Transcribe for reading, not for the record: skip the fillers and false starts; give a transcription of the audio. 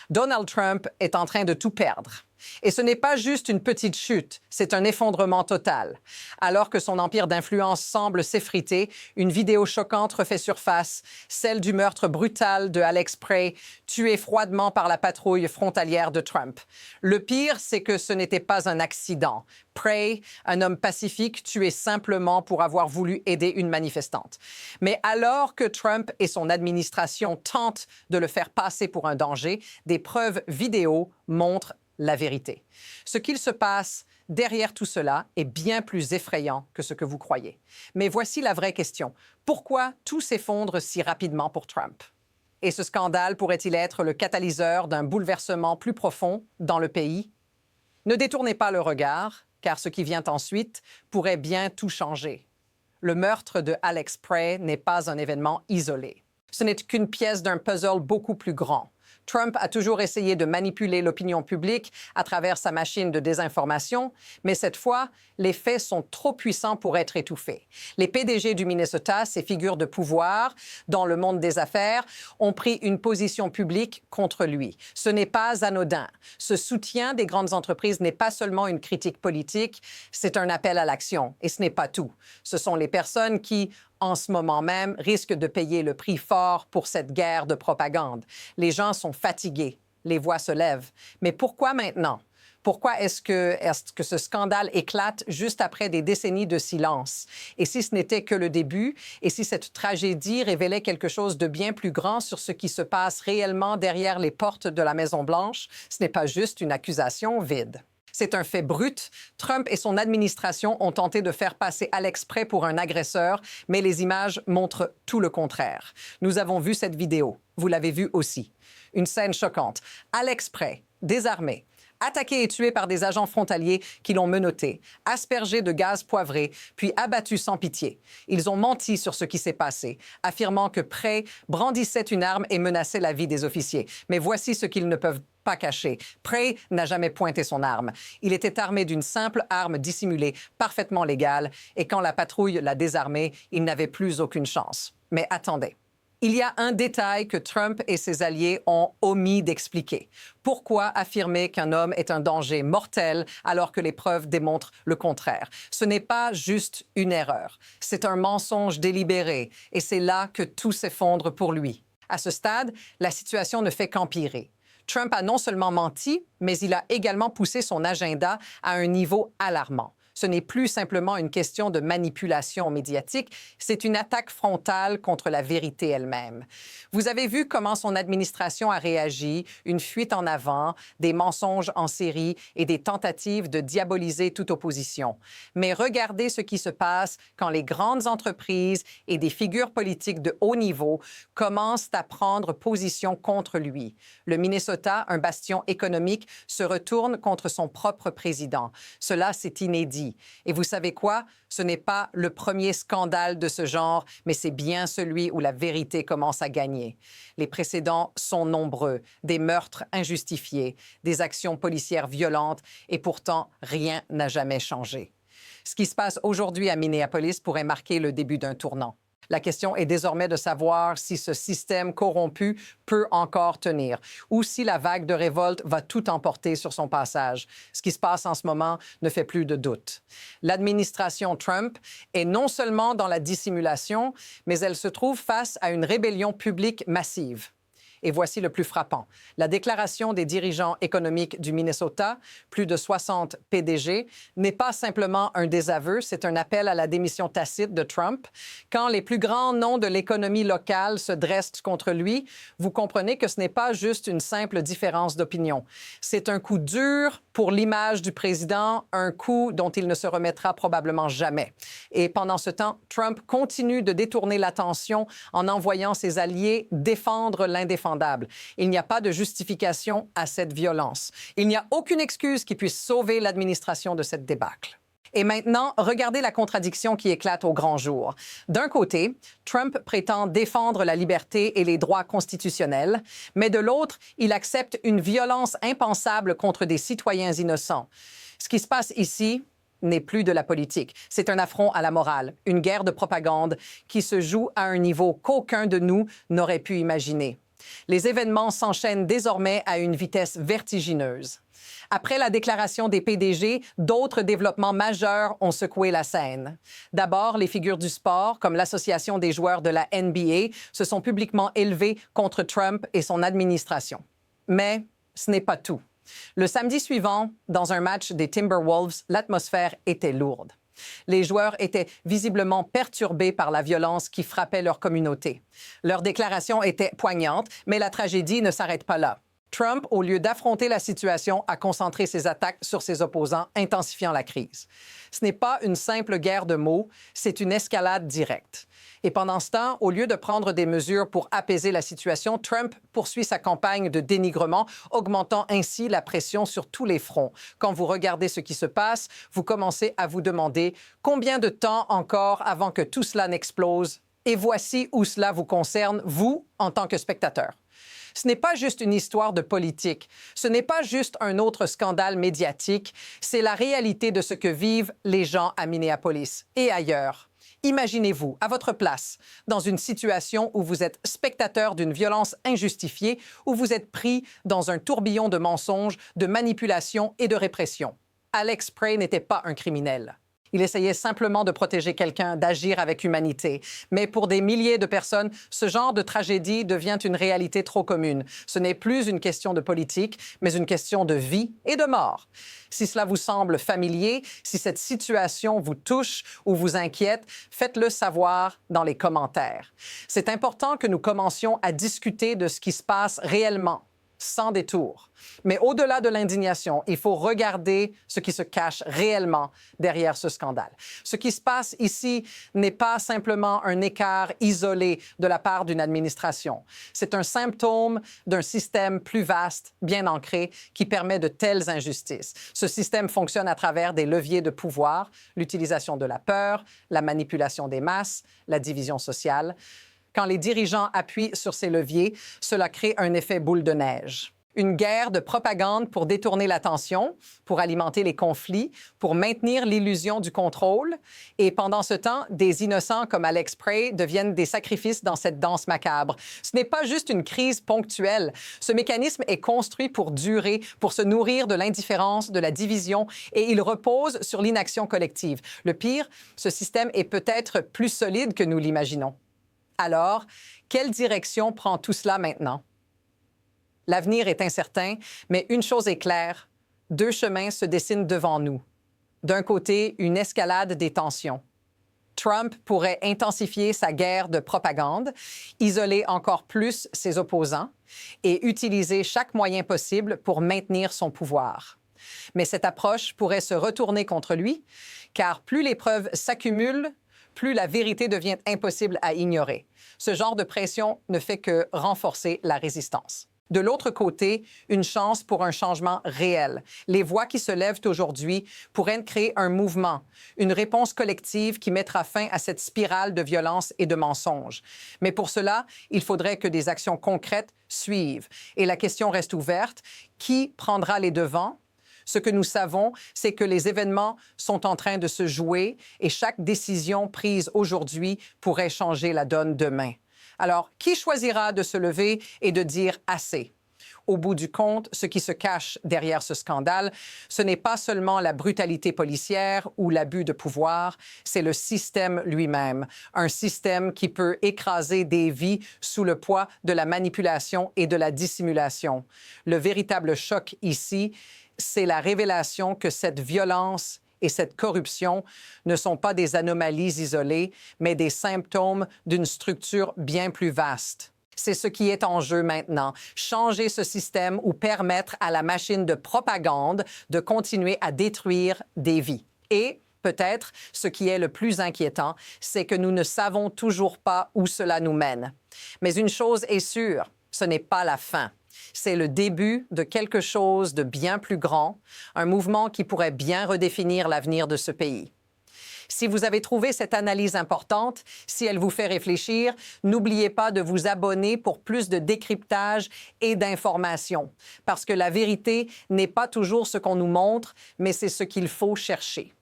Donald Trump est en train de tout perdre. Et ce n'est pas juste une petite chute, c'est un effondrement total. Alors que son empire d'influence semble s'effriter, une vidéo choquante refait surface, celle du meurtre brutal de Alex Prey, tué froidement par la patrouille frontalière de Trump. Le pire, c'est que ce n'était pas un accident. Prey, un homme pacifique, tué simplement pour avoir voulu aider une manifestante. Mais alors que Trump et son administration tentent de le faire passer pour un danger, des preuves vidéo montrent la vérité. Ce qu'il se passe derrière tout cela est bien plus effrayant que ce que vous croyez. Mais voici la vraie question. Pourquoi tout s'effondre si rapidement pour Trump? Et ce scandale pourrait-il être le catalyseur d'un bouleversement plus profond dans le pays? Ne détournez pas le regard, car ce qui vient ensuite pourrait bien tout changer. Le meurtre de Alex Prey n'est pas un événement isolé. Ce n'est qu'une pièce d'un puzzle beaucoup plus grand. Trump a toujours essayé de manipuler l'opinion publique à travers sa machine de désinformation, mais cette fois, les faits sont trop puissants pour être étouffés. Les PDG du Minnesota, ces figures de pouvoir dans le monde des affaires, ont pris une position publique contre lui. Ce n'est pas anodin. Ce soutien des grandes entreprises n'est pas seulement une critique politique, c'est un appel à l'action. Et ce n'est pas tout. Ce sont les personnes qui, en ce moment même, risquent de payer le prix fort pour cette guerre de propagande. Les gens sont fatigués, les voix se lèvent. Mais pourquoi maintenant? Pourquoi est-ce que ce scandale éclate juste après des décennies de silence? Et si ce n'était que le début, et si cette tragédie révélait quelque chose de bien plus grand sur ce qui se passe réellement derrière les portes de la Maison-Blanche, ce n'est pas juste une accusation vide. C'est un fait brut. Trump et son administration ont tenté de faire passer Alex Prey pour un agresseur, mais les images montrent tout le contraire. Nous avons vu cette vidéo. Vous l'avez vue aussi. Une scène choquante. Alex Prey, désarmé, attaqué et tué par des agents frontaliers qui l'ont menotté, aspergé de gaz poivré, puis abattu sans pitié. Ils ont menti sur ce qui s'est passé, affirmant que Prey brandissait une arme et menaçait la vie des officiers. Mais voici ce qu'ils ne peuvent pas cacher. Prey n'a jamais pointé son arme. Il était armé d'une simple arme dissimulée, parfaitement légale, et quand la patrouille l'a désarmé, il n'avait plus aucune chance. Mais attendez. Il y a un détail que Trump et ses alliés ont omis d'expliquer. Pourquoi affirmer qu'un homme est un danger mortel alors que les preuves démontrent le contraire? Ce n'est pas juste une erreur. C'est un mensonge délibéré et c'est là que tout s'effondre pour lui. À ce stade, la situation ne fait qu'empirer. Trump a non seulement menti, mais il a également poussé son agenda à un niveau alarmant. Ce n'est plus simplement une question de manipulation médiatique, c'est une attaque frontale contre la vérité elle-même. Vous avez vu comment son administration a réagi, une fuite en avant, des mensonges en série et des tentatives de diaboliser toute opposition. Mais regardez ce qui se passe quand les grandes entreprises et des figures politiques de haut niveau commencent à prendre position contre lui. Le Minnesota, un bastion économique, se retourne contre son propre président. Cela, c'est inédit. Et vous savez quoi? Ce n'est pas le premier scandale de ce genre, mais c'est bien celui où la vérité commence à gagner. Les précédents sont nombreux, des meurtres injustifiés, des actions policières violentes, et pourtant, rien n'a jamais changé. Ce qui se passe aujourd'hui à Minneapolis pourrait marquer le début d'un tournant. La question est désormais de savoir si ce système corrompu peut encore tenir ou si la vague de révolte va tout emporter sur son passage. Ce qui se passe en ce moment ne fait plus de doute. L'administration Trump est non seulement dans la dissimulation, mais elle se trouve face à une rébellion publique massive. Et voici le plus frappant. La déclaration des dirigeants économiques du Minnesota, plus de 60 PDG, n'est pas simplement un désaveu, c'est un appel à la démission tacite de Trump. Quand les plus grands noms de l'économie locale se dressent contre lui, vous comprenez que ce n'est pas juste une simple différence d'opinion. C'est un coup dur pour l'image du président, un coup dont il ne se remettra probablement jamais. Et pendant ce temps, Trump continue de détourner l'attention en envoyant ses alliés défendre l'indéfendable. Il n'y a pas de justification à cette violence. Il n'y a aucune excuse qui puisse sauver l'administration de cette débâcle. Et maintenant, regardez la contradiction qui éclate au grand jour. D'un côté, Trump prétend défendre la liberté et les droits constitutionnels, mais de l'autre, il accepte une violence impensable contre des citoyens innocents. Ce qui se passe ici n'est plus de la politique. C'est un affront à la morale, une guerre de propagande qui se joue à un niveau qu'aucun de nous n'aurait pu imaginer. Les événements s'enchaînent désormais à une vitesse vertigineuse. Après la déclaration des PDG, d'autres développements majeurs ont secoué la scène. D'abord, les figures du sport, comme l'Association des joueurs de la NBA, se sont publiquement élevées contre Trump et son administration. Mais ce n'est pas tout. Le samedi suivant, dans un match des Timberwolves, l'atmosphère était lourde. Les joueurs étaient visiblement perturbés par la violence qui frappait leur communauté. Leurs déclarations étaient poignantes, mais la tragédie ne s'arrête pas là. Trump, au lieu d'affronter la situation, a concentré ses attaques sur ses opposants, intensifiant la crise. Ce n'est pas une simple guerre de mots, c'est une escalade directe. Et pendant ce temps, au lieu de prendre des mesures pour apaiser la situation, Trump poursuit sa campagne de dénigrement, augmentant ainsi la pression sur tous les fronts. Quand vous regardez ce qui se passe, vous commencez à vous demander combien de temps encore avant que tout cela n'explose? Et voici où cela vous concerne, vous, en tant que spectateur. Ce n'est pas juste une histoire de politique, ce n'est pas juste un autre scandale médiatique, c'est la réalité de ce que vivent les gens à Minneapolis et ailleurs. Imaginez-vous, à votre place, dans une situation où vous êtes spectateur d'une violence injustifiée, où vous êtes pris dans un tourbillon de mensonges, de manipulations et de répression. Alex Spray n'était pas un criminel. Il essayait simplement de protéger quelqu'un, d'agir avec humanité. Mais pour des milliers de personnes, ce genre de tragédie devient une réalité trop commune. Ce n'est plus une question de politique, mais une question de vie et de mort. Si cela vous semble familier, si cette situation vous touche ou vous inquiète, faites-le savoir dans les commentaires. C'est important que nous commencions à discuter de ce qui se passe réellement, sans détour. Mais au-delà de l'indignation, il faut regarder ce qui se cache réellement derrière ce scandale. Ce qui se passe ici n'est pas simplement un écart isolé de la part d'une administration. C'est un symptôme d'un système plus vaste, bien ancré, qui permet de telles injustices. Ce système fonctionne à travers des leviers de pouvoir, l'utilisation de la peur, la manipulation des masses, la division sociale. Quand les dirigeants appuient sur ces leviers, cela crée un effet boule de neige. Une guerre de propagande pour détourner l'attention, pour alimenter les conflits, pour maintenir l'illusion du contrôle. Et pendant ce temps, des innocents comme Alex Spray deviennent des sacrifices dans cette danse macabre. Ce n'est pas juste une crise ponctuelle. Ce mécanisme est construit pour durer, pour se nourrir de l'indifférence, de la division, et il repose sur l'inaction collective. Le pire, ce système est peut-être plus solide que nous l'imaginons. Alors, quelle direction prend tout cela maintenant? L'avenir est incertain, mais une chose est claire, deux chemins se dessinent devant nous. D'un côté, une escalade des tensions. Trump pourrait intensifier sa guerre de propagande, isoler encore plus ses opposants et utiliser chaque moyen possible pour maintenir son pouvoir. Mais cette approche pourrait se retourner contre lui, car plus les preuves s'accumulent, plus la vérité devient impossible à ignorer. Ce genre de pression ne fait que renforcer la résistance. De l'autre côté, une chance pour un changement réel. Les voix qui se lèvent aujourd'hui pourraient créer un mouvement, une réponse collective qui mettra fin à cette spirale de violence et de mensonges. Mais pour cela, il faudrait que des actions concrètes suivent. Et la question reste ouverte. Qui prendra les devants? Ce que nous savons, c'est que les événements sont en train de se jouer et chaque décision prise aujourd'hui pourrait changer la donne demain. Alors, qui choisira de se lever et de dire assez? Au bout du compte, ce qui se cache derrière ce scandale, ce n'est pas seulement la brutalité policière ou l'abus de pouvoir, c'est le système lui-même. Un système qui peut écraser des vies sous le poids de la manipulation et de la dissimulation. Le véritable choc ici, c'est la révélation que cette violence et cette corruption ne sont pas des anomalies isolées, mais des symptômes d'une structure bien plus vaste. C'est ce qui est en jeu maintenant. Changer ce système ou permettre à la machine de propagande de continuer à détruire des vies. Et peut-être, ce qui est le plus inquiétant, c'est que nous ne savons toujours pas où cela nous mène. Mais une chose est sûre, ce n'est pas la fin. C'est le début de quelque chose de bien plus grand, un mouvement qui pourrait bien redéfinir l'avenir de ce pays. Si vous avez trouvé cette analyse importante, si elle vous fait réfléchir, n'oubliez pas de vous abonner pour plus de décryptage et d'informations, parce que la vérité n'est pas toujours ce qu'on nous montre, mais c'est ce qu'il faut chercher.